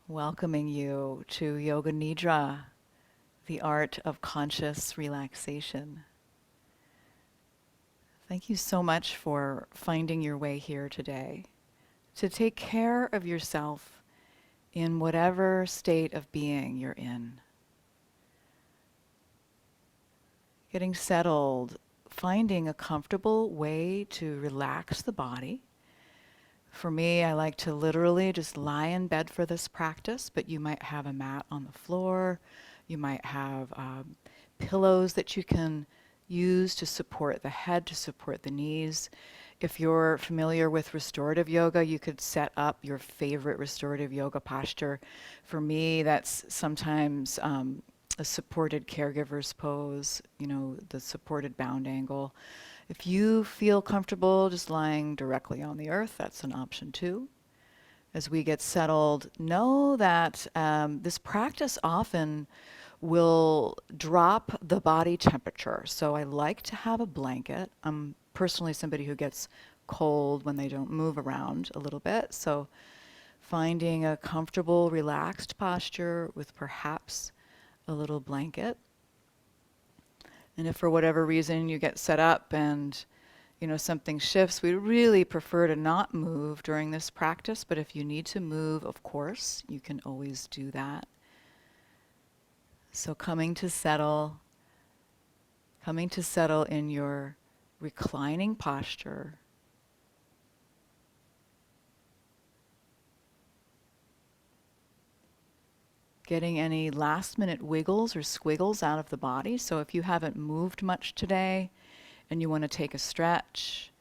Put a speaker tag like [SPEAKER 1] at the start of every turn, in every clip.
[SPEAKER 1] Welcoming you to Yoga Nidra, the art of conscious relaxation. Thank you so much for finding your way here today to take care of yourself in whatever state of being you're in. Getting settled, finding a comfortable way to relax the body. For me, I like to literally just lie in bed for this practice, but you might have a mat on the floor. You might have pillows that you can use to support the head, to support the knees. If you're familiar with restorative yoga, you could set up your favorite restorative yoga posture. For me, that's sometimes a supported caregiver's pose, the supported bound angle. If you feel comfortable just lying directly on the earth, that's an option too. As we get settled, know that this practice often will drop the body temperature. So I like to have a blanket. I'm personally somebody who gets cold when they don't move around a little bit. So finding a comfortable, relaxed posture with perhaps a little blanket. And if for whatever reason you get set up and something shifts, we really prefer to not move during this practice, but if you need to move, of course, you can always do that. So coming to settle in your reclining posture. Getting any last minute wiggles or squiggles out of the body. So if you haven't moved much today and you want to take a stretch,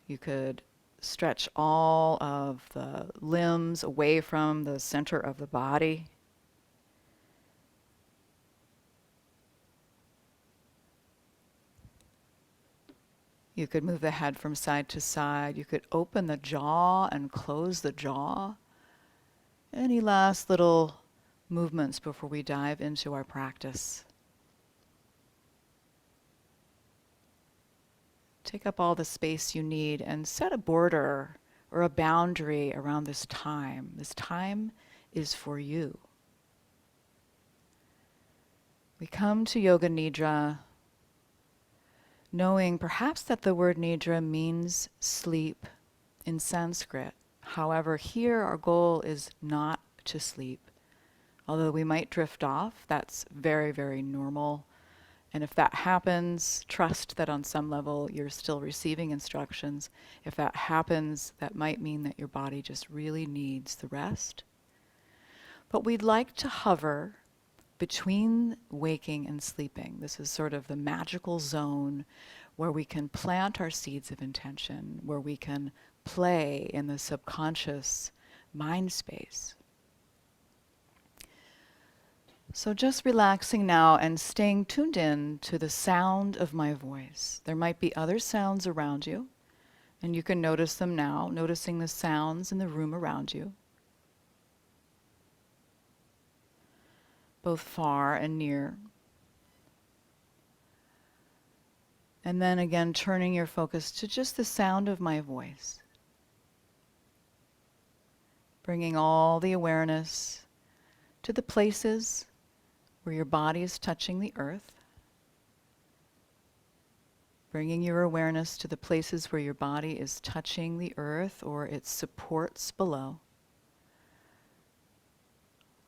[SPEAKER 1] you could stretch all of the limbs away from the center of the body. You could move the head from side to side. You could open the jaw and close the jaw. Any last little movements before we dive into our practice? Take up all the space you need and set a border or a boundary around this time. This time is for you. We come to Yoga Nidra knowing perhaps that the word Nidra means sleep in Sanskrit. However, here our goal is not to sleep. Although we might drift off, that's very, very normal. And if that happens, trust that on some level you're still receiving instructions. If that happens, that might mean that your body just really needs the rest. But we'd like to hover between waking and sleeping. This is sort of the magical zone where we can plant our seeds of intention, where we can play in the subconscious mind space. So just relaxing now and staying tuned in to the sound of my voice. There might be other sounds around you, and you can notice them now, noticing the sounds in the room around you, both far and near. And then again, turning your focus to just the sound of my voice. Bringing all the awareness to the places where your body is touching the earth. Bringing your awareness to the places where your body is touching the earth or its supports below.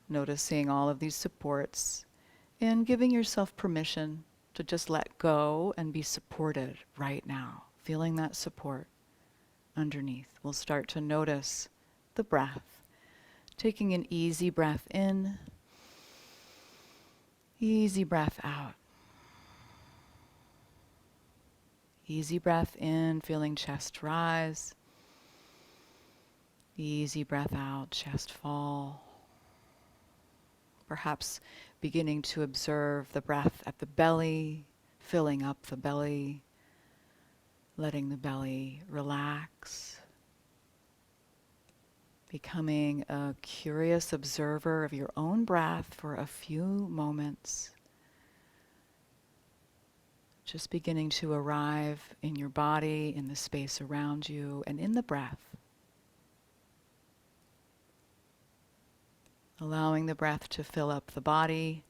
[SPEAKER 1] Noticing all of these supports and giving yourself permission to just let go and be supported right now. Feeling that support underneath. We'll start to notice the breath. Taking an easy breath in. Easy breath out. Easy breath in, feeling chest rise. Easy breath out, chest fall. Perhaps beginning to observe the breath at the belly, filling up the belly, letting the belly relax. Becoming a curious observer of your own breath for a few moments. Just beginning to arrive in your body, in the space around you, and in the breath. allowing the breath to fill up the body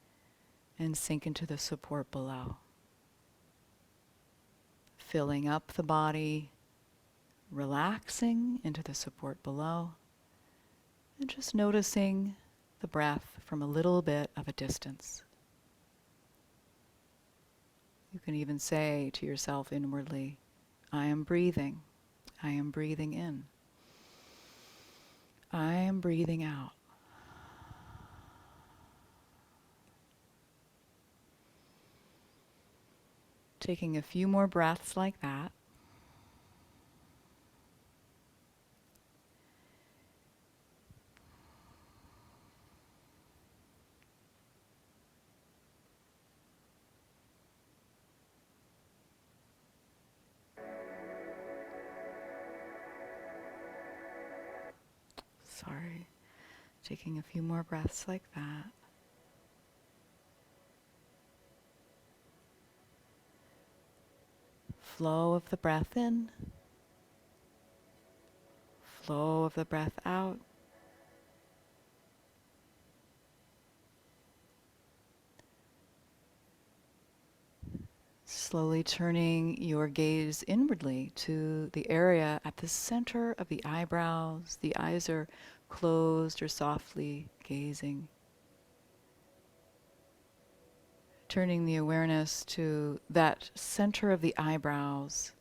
[SPEAKER 1] and sink into the support below. Filling up the body, relaxing into the support below, and just noticing the breath from a little bit of a distance. You can even say to yourself inwardly, I am breathing. I am breathing in. I am breathing out. Taking a few more breaths like that. Sorry. Taking a few more breaths like that. Flow of the breath in. Flow of the breath out. Slowly turning your gaze inwardly to the area at the center of the eyebrows. The eyes are closed or softly gazing. Turning the awareness to that center of the eyebrows.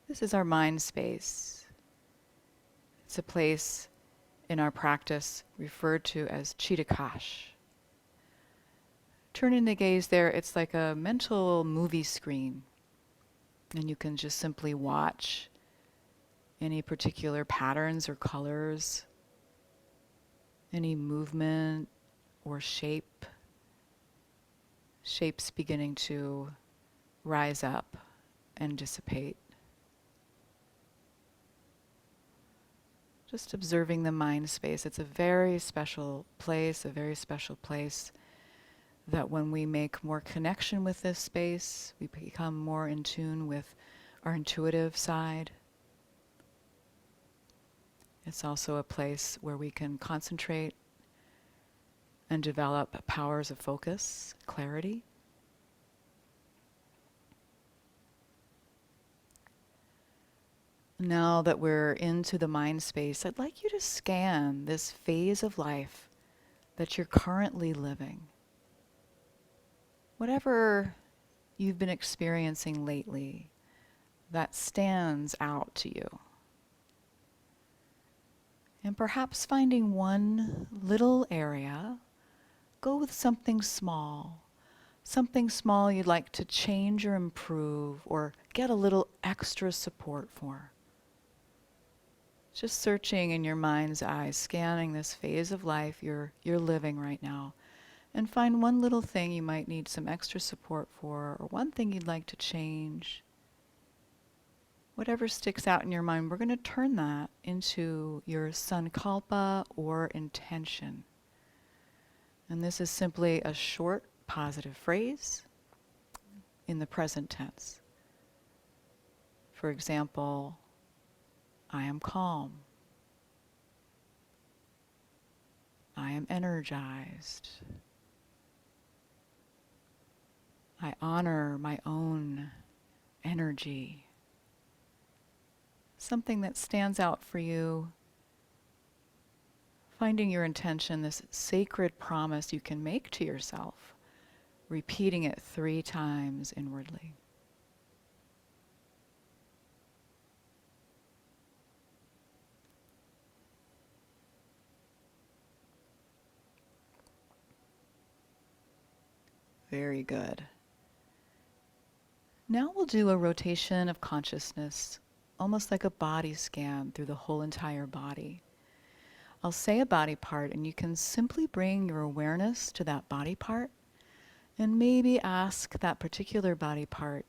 [SPEAKER 1] This is our mind space. It's a place in our practice referred to as Chittakash. Turning the gaze there, it's like a mental movie screen. And you can just simply watch any particular patterns or colors, any movement or shape, shapes beginning to rise up and dissipate. Just observing the mind space. It's a very special place that when we make more connection with this space, we become more in tune with our intuitive side. It's also a place where we can concentrate and develop powers of focus, clarity. Now that we're into the mind space, I'd like you to scan this phase of life that you're currently living. Whatever you've been experiencing lately that stands out to you. And perhaps finding one little area, go with something small you'd like to change or improve or get a little extra support for. Just searching in your mind's eye, scanning this phase of life you're living right now, and find one little thing you might need some extra support for, or one thing you'd like to change. Whatever sticks out in your mind, we're going to turn that into your sankalpa or intention. And this is simply a short positive phrase in the present tense. For example, I am calm. I am energized. I honor my own energy. Something that stands out for you. Finding your intention, this sacred promise you can make to yourself, repeating it 3 times inwardly. Very good. Now we'll do a rotation of consciousness, almost like a body scan through the whole entire body. I'll say a body part, and you can simply bring your awareness to that body part and maybe ask that particular body part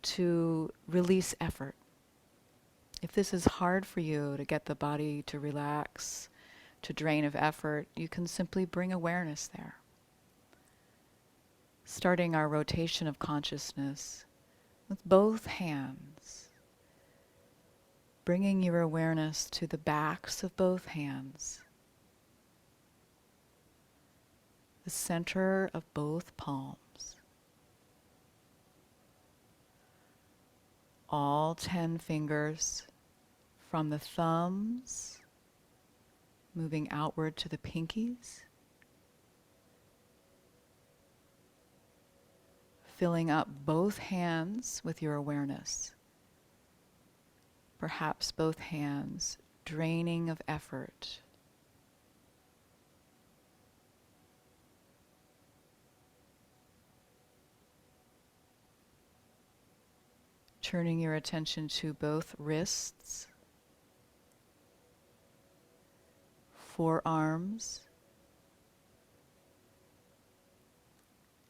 [SPEAKER 1] to release effort. If this is hard for you to get the body to relax, to drain of effort, you can simply bring awareness there. Starting our rotation of consciousness with both hands, bringing your awareness to the backs of both hands, the center of both palms. All 10 fingers from the thumbs moving outward to the pinkies, filling up both hands with your awareness. Perhaps both hands draining of effort. Turning your attention to both wrists, forearms,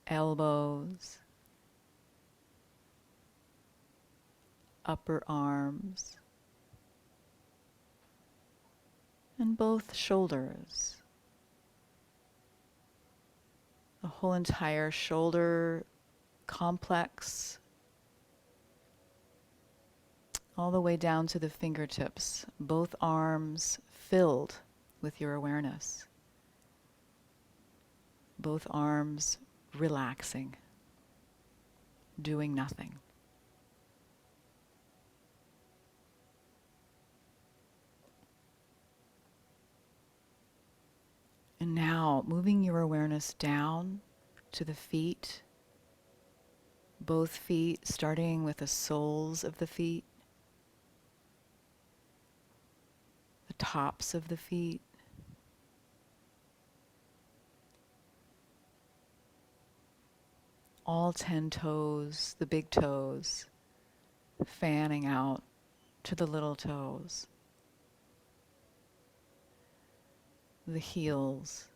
[SPEAKER 1] elbows, upper arms, and both shoulders. The whole entire shoulder complex, all the way down to the fingertips, both arms filled with your awareness. Both arms relaxing, doing nothing. And now, moving your awareness down to the feet, both feet, starting with the soles of the feet, the tops of the feet, all 10 toes, the big toes, fanning out to the little toes, the heels,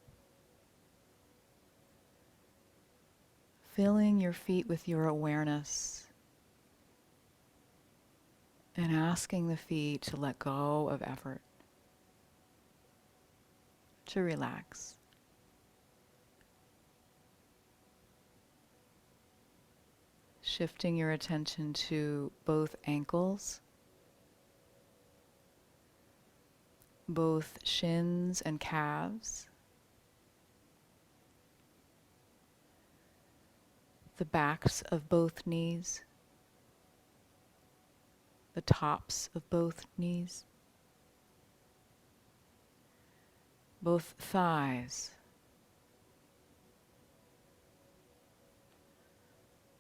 [SPEAKER 1] filling your feet with your awareness and asking the feet to let go of effort, to relax. Shifting your attention to both ankles, both shins and calves, the backs of both knees, the tops of both knees, both thighs,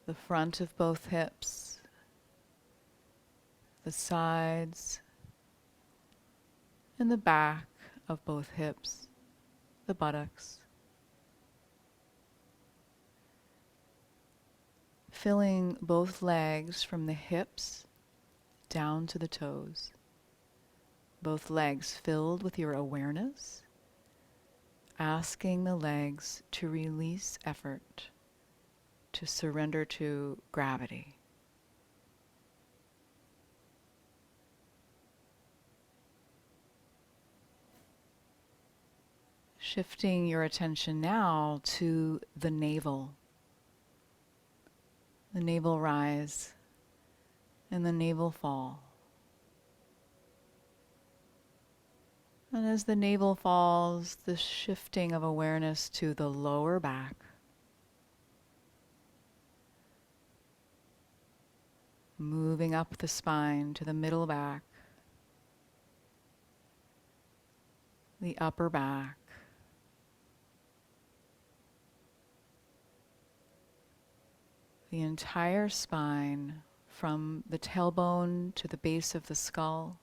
[SPEAKER 1] the front of both hips, the sides, and the back of both hips, the buttocks. Filling both legs from the hips down to the toes. Both legs filled with your awareness, asking the legs to release effort, to surrender to gravity. Shifting your attention now to the navel rise and the navel fall. And as the navel falls, the shifting of awareness to the lower back, moving up the spine to the middle back, the upper back, the entire spine from the tailbone to the base of the skull.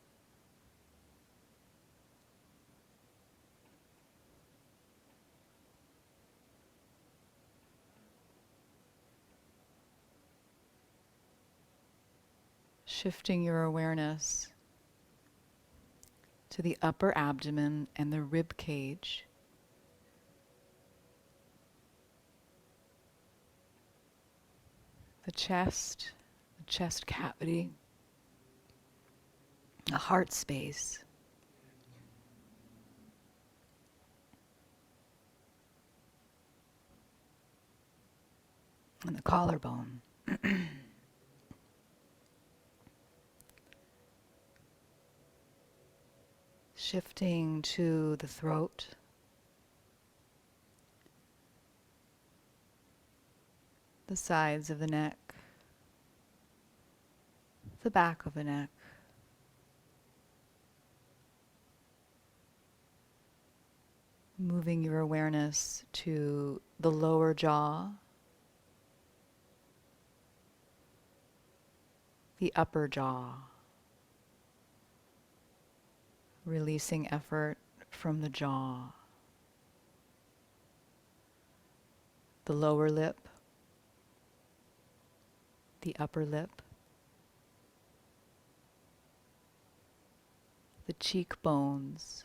[SPEAKER 1] Shifting your awareness to the upper abdomen and the rib cage. The chest cavity, the heart space. And the collarbone. Shifting to the throat, the sides of the neck, the back of the neck, moving your awareness to the lower jaw, the upper jaw, releasing effort from the jaw, the lower lip, the upper lip, the cheekbones,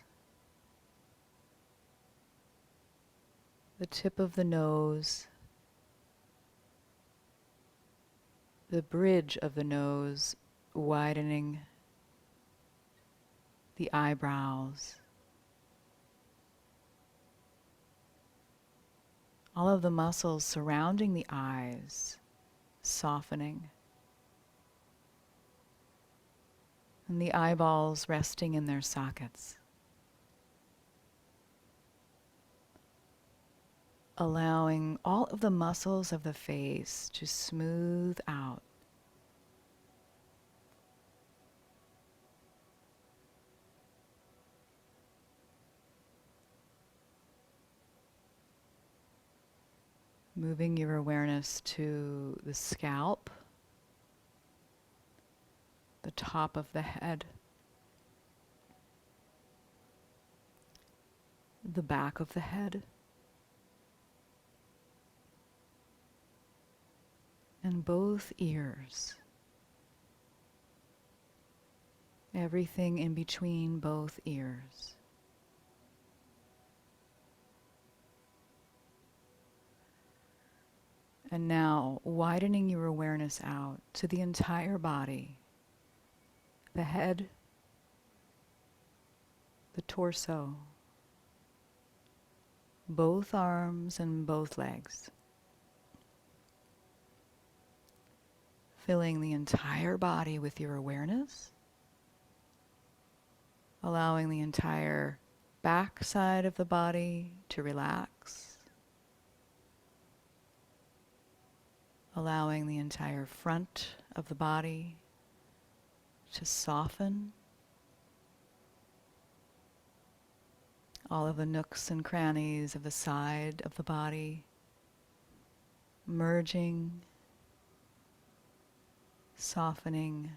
[SPEAKER 1] the tip of the nose, the bridge of the nose, widening the eyebrows, all of the muscles surrounding the eyes, softening, and the eyeballs resting in their sockets. Allowing all of the muscles of the face to smooth out. Moving your awareness to the scalp, the top of the head, the back of the head, and both ears. Everything in between both ears. And now, widening your awareness out to the entire body, the head, the torso, both arms and both legs. Filling the entire body with your awareness, allowing the entire back side of the body to relax, allowing the entire front of the body to soften, all of the nooks and crannies of the side of the body merging, softening.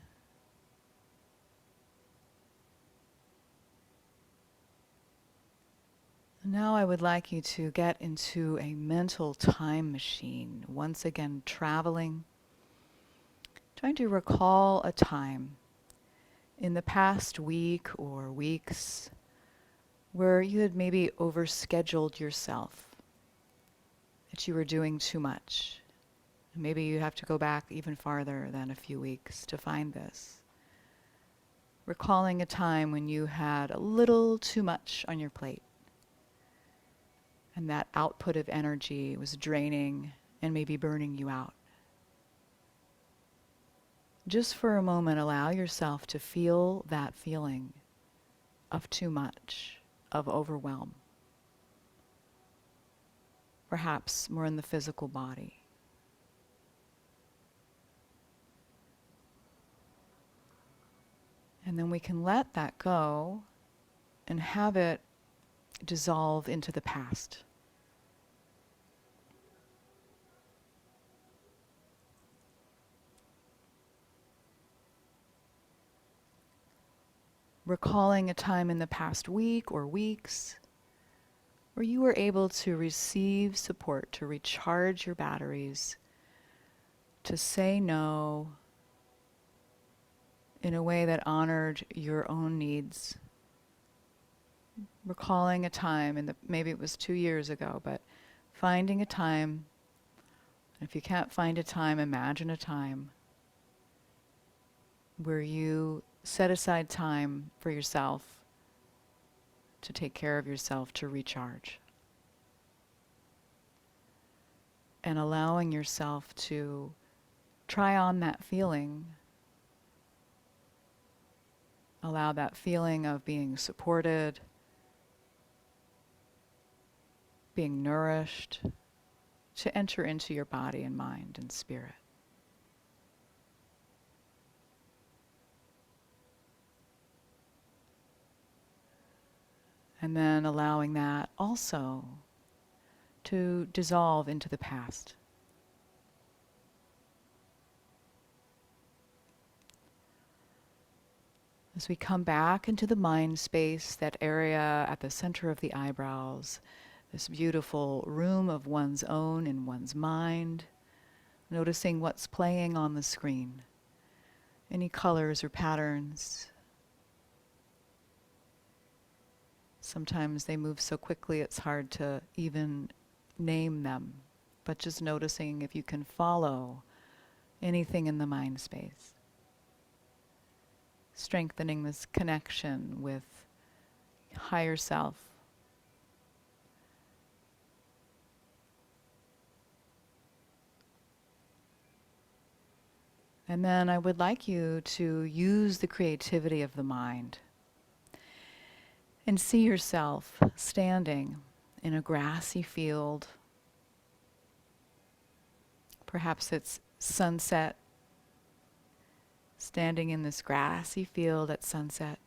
[SPEAKER 1] Now I would like you to get into a mental time machine, once again traveling, trying to recall a time in the past week or weeks where you had maybe overscheduled yourself, that you were doing too much. Maybe you have to go back even farther than a few weeks to find this. Recalling a time when you had a little too much on your plate, and that output of energy was draining and maybe burning you out. Just for a moment, allow yourself to feel that feeling of too much, of overwhelm. Perhaps more in the physical body. And then we can let that go and have it dissolve into the past. Recalling a time in the past week or weeks where you were able to receive support, to recharge your batteries, to say no in a way that honored your own needs. Recalling a time, maybe it was 2 years ago, but finding a time, if you can't find a time, imagine a time where you set aside time for yourself to take care of yourself, to recharge. And allowing yourself to try on that feeling. Allow that feeling of being supported, being nourished, to enter into your body and mind and spirit. And then allowing that also to dissolve into the past. As we come back into the mind space, that area at the center of the eyebrows, this beautiful room of one's own in one's mind, noticing what's playing on the screen, any colors or patterns. Sometimes they move so quickly it's hard to even name them, but just noticing if you can follow anything in the mind space. Strengthening this connection with higher self. And then I would like you to use the creativity of the mind and see yourself standing in a grassy field. Perhaps it's sunset, standing in this grassy field at sunset.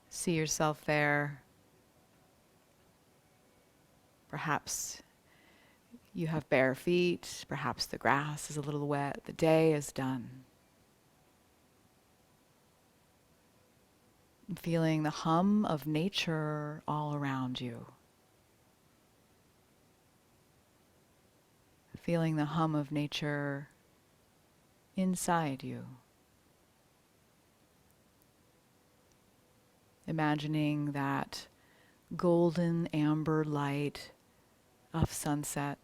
[SPEAKER 1] See yourself there. Perhaps you have bare feet, perhaps the grass is a little wet, the day is done. Feeling the hum of nature all around you. Feeling the hum of nature inside you. Imagining that golden amber light of sunset.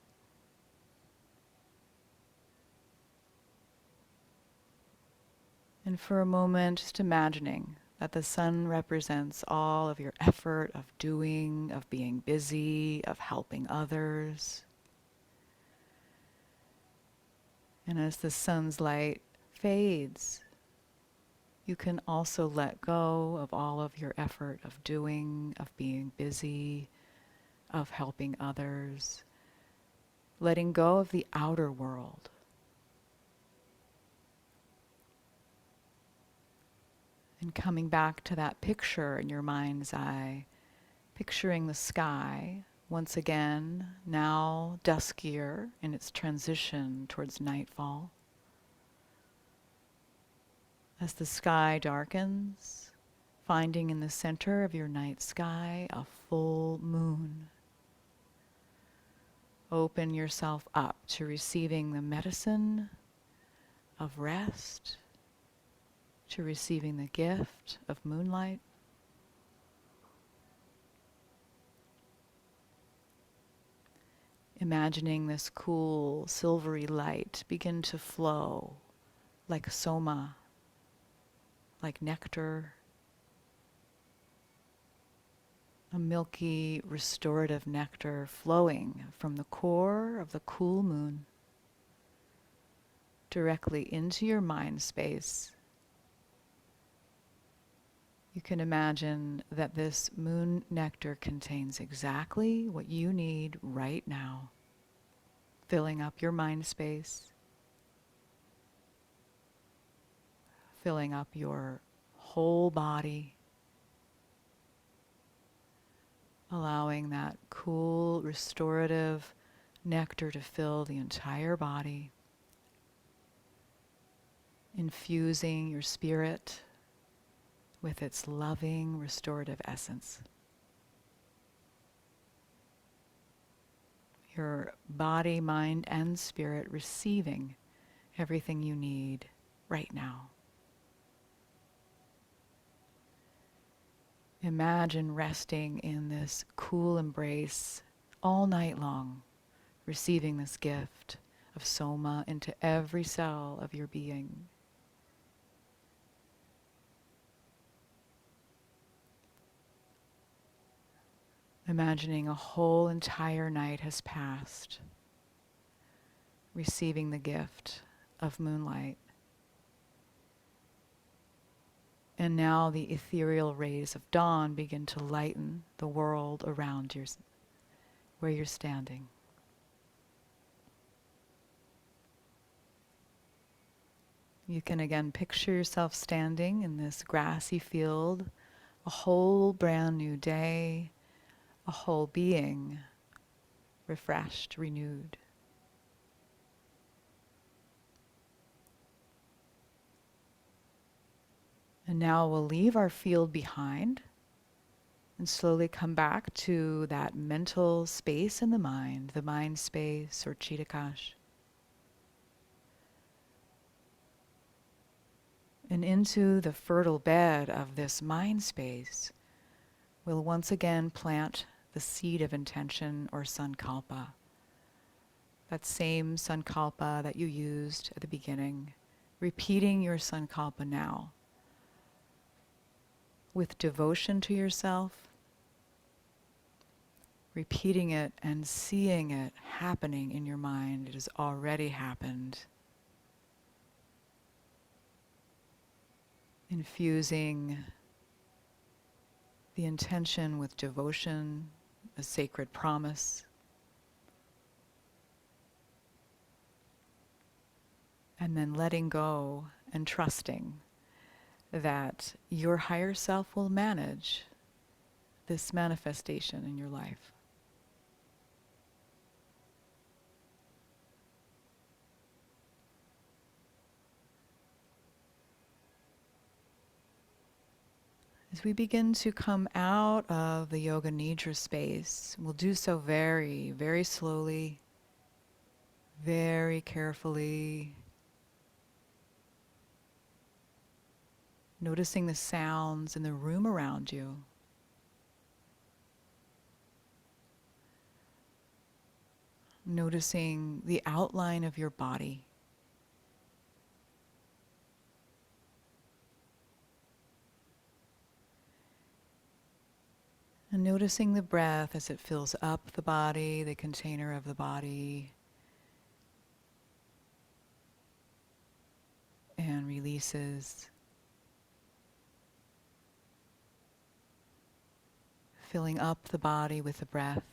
[SPEAKER 1] And for a moment, just imagining that the sun represents all of your effort of doing, of being busy, of helping others. And as the sun's light fades, you can also let go of all of your effort of doing, of being busy, of helping others, letting go of the outer world. And coming back to that picture in your mind's eye, picturing the sky, once again, now duskier in its transition towards nightfall. As the sky darkens, finding in the center of your night sky a full moon. Open yourself up to receiving the medicine of rest, to receiving the gift of moonlight. Imagining this cool silvery light begin to flow like soma, like nectar, a milky restorative nectar flowing from the core of the cool moon directly into your mind space. You can imagine that this moon nectar contains exactly what you need right now, filling up your mind space, filling up your whole body, allowing that cool, restorative nectar to fill the entire body, infusing your spirit with its loving, restorative essence. Your body, mind, and spirit receiving everything you need right now. Imagine resting in this cool embrace all night long, receiving this gift of soma into every cell of your being. Imagining a whole entire night has passed, receiving the gift of moonlight. And now the ethereal rays of dawn begin to lighten the world around where you're standing. You can again picture yourself standing in this grassy field, a whole brand new day, a whole being, refreshed, renewed. And now we'll leave our field behind and slowly come back to that mental space in the mind space or Chittakash. And into the fertile bed of this mind space, we'll once again plant the seed of intention or sankalpa. That same sankalpa that you used at the beginning, repeating your sankalpa now with devotion to yourself, repeating it and seeing it happening in your mind. It has already happened. Infusing the intention with devotion, a sacred promise, and then letting go and trusting that your higher self will manage this manifestation in your life. As we begin to come out of the Yoga Nidra space, we'll do so very, very slowly, very carefully, noticing the sounds in the room around you. Noticing the outline of your body. And noticing the breath as it fills up the body, the container of the body, and releases. Filling up the body with the breath,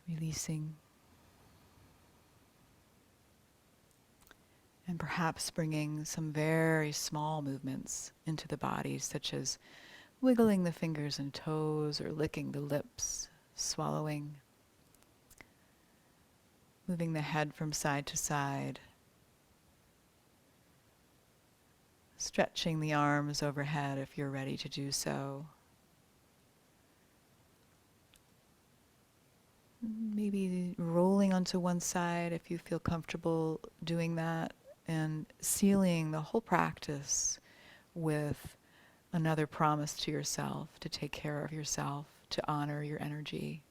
[SPEAKER 1] releasing. And perhaps bringing some very small movements into the body, such as wiggling the fingers and toes or licking the lips, swallowing, moving the head from side to side, stretching the arms overhead if you're ready to do so. Maybe rolling onto one side if you feel comfortable doing that, and sealing the whole practice with another promise to yourself to take care of yourself, to honor your energy.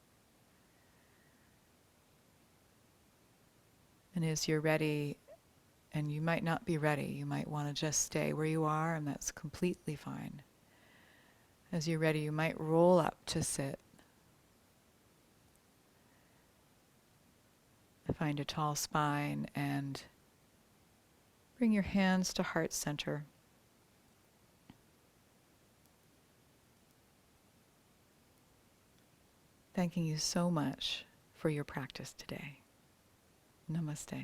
[SPEAKER 1] And as you're ready, and you might not be ready, you might want to just stay where you are, and that's completely fine. As you're ready, you might roll up to sit. Find a tall spine and bring your hands to heart center. Thanking you so much for your practice today. Namaste.